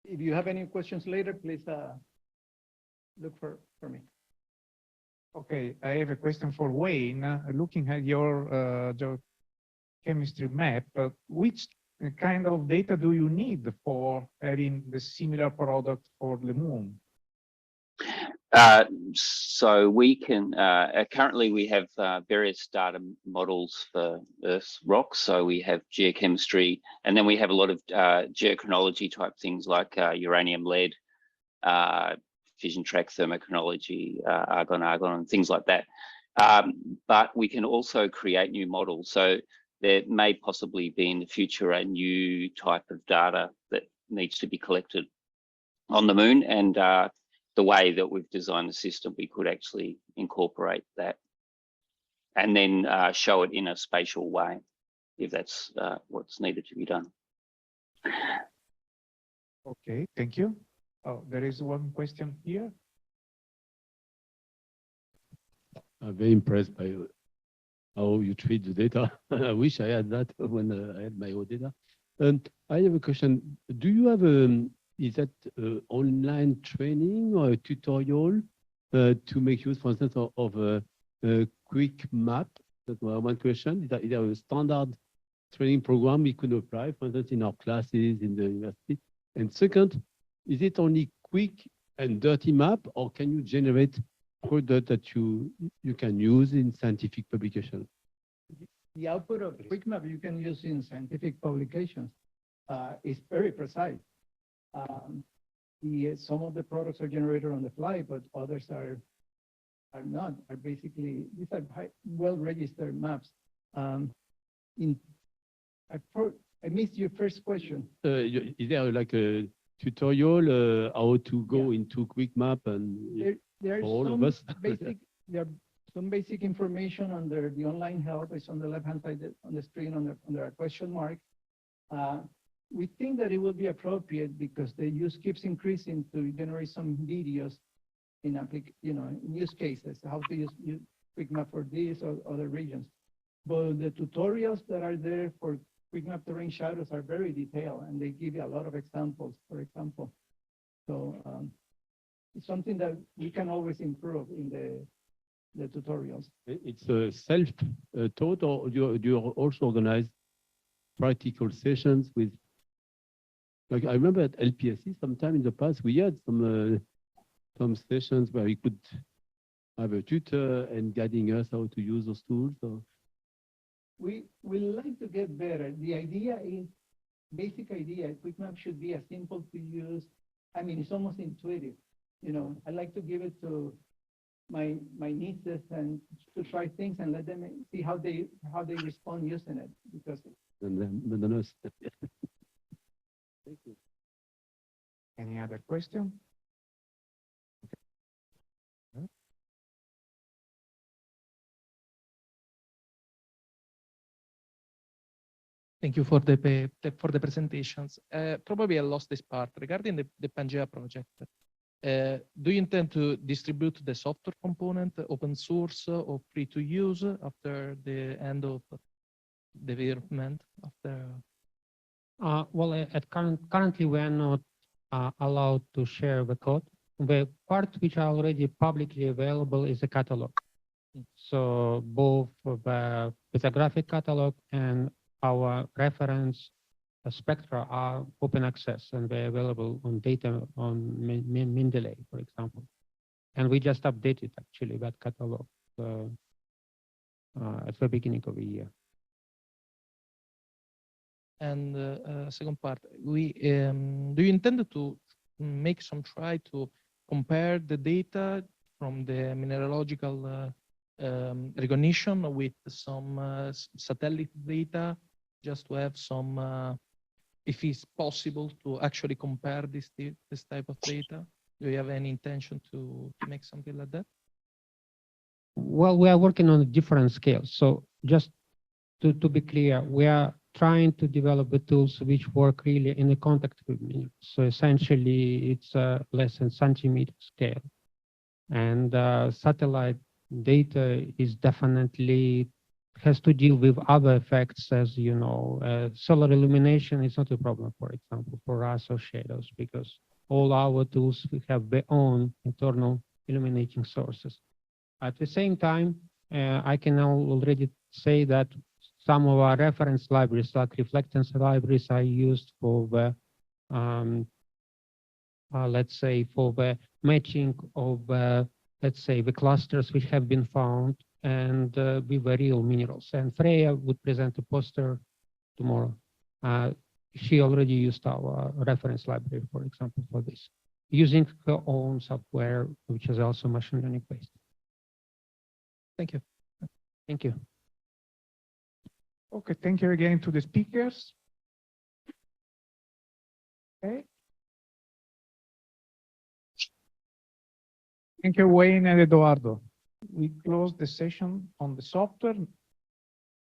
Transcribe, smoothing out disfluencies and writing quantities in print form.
If you have any questions later, please look for me. Okay, I have a question for Wayne. Looking at your geochemistry map, which kind of data do you need for having the similar product for the moon? So we can, currently we have various data models for Earth's rocks. So we have geochemistry, and then we have a lot of geochronology type things like uranium, lead, fission track thermochronology, argon, and things like that. But we can also create new models. So there may possibly be in the future a new type of data that needs to be collected on the moon, and the way that we've designed the system, we could actually incorporate that and then show it in a spatial way, if that's what's needed to be done. Okay, thank you. Oh, there is one question here. I'm very impressed by how you treat the data. I wish I had that when I had my own data. I have a question. Do you have is that online training or a tutorial to make use, for instance, of a quick map? That's one question. Is there a standard training program we could apply, for instance, in our classes in the university? And second, is it only quick and dirty map, or can you generate product that you can use in scientific publication? The output of quick map you can use in scientific publications is very precise. Some of the products are generated on the fly, but others are not. Are basically, these are well-registered maps. I missed your first question. Is there like a tutorial how to go into quick map and there all of us? There are some basic information under the online help. It's on the left-hand side on the screen under a question mark. We think that it will be appropriate because the use keeps increasing to generate some videos in use cases, how to use quick map for this or other regions. But the tutorials that are there for quick map terrain shadows are very detailed, and they give you a lot of examples, for example. So it's something that we can always improve in the tutorials. It's self-taught, or do you also organize practical sessions with? Like I remember at LPSC, sometime in the past, we had some sessions where we could have a tutor and guiding us how to use those tools. So. We like to get better. The idea is, basic idea, quick map should be as simple to use. I mean, it's almost intuitive. I like to give it to my nieces and to try things and let them see how they respond using it, because. Thank you. Any other question? Okay. Thank you for the presentations. Probably I lost this part regarding the Pangea project. Do you intend to distribute the software component, open source or free to use after the end of development of the? Well, currently we are not allowed to share the code. The part which are already publicly available is a catalog. So both the graphic catalog and our reference spectra are open access, and they're available on data on Mendeley, for example. And we just updated actually that catalog at the beginning of the year. And second part, do you intend to make some try to compare the data from the mineralogical recognition with some satellite data, just to have some, if it's possible to actually compare this type of data? Do you have any intention to make something like that? Well, we are working on different scales. So just to be clear, we are trying to develop the tools which work really in the contact with minerals. So essentially, it's less than centimeter scale. And satellite data is definitely has to deal with other effects, as you know, solar illumination is not a problem, for example, for us or shadows, because all our tools have their own internal illuminating sources. At the same time, I can already say that some of our reference libraries, like reflectance libraries, are used for the, let's say, for the matching of, let's say, the clusters which have been found and with the real minerals. And Freya would present a poster tomorrow. She already used our reference library, for example, for this, using her own software, which is also machine learning based. Thank you. Thank you. Okay, thank you again to the speakers. Okay. Thank you, Wayne and Eduardo. We close the session on the software.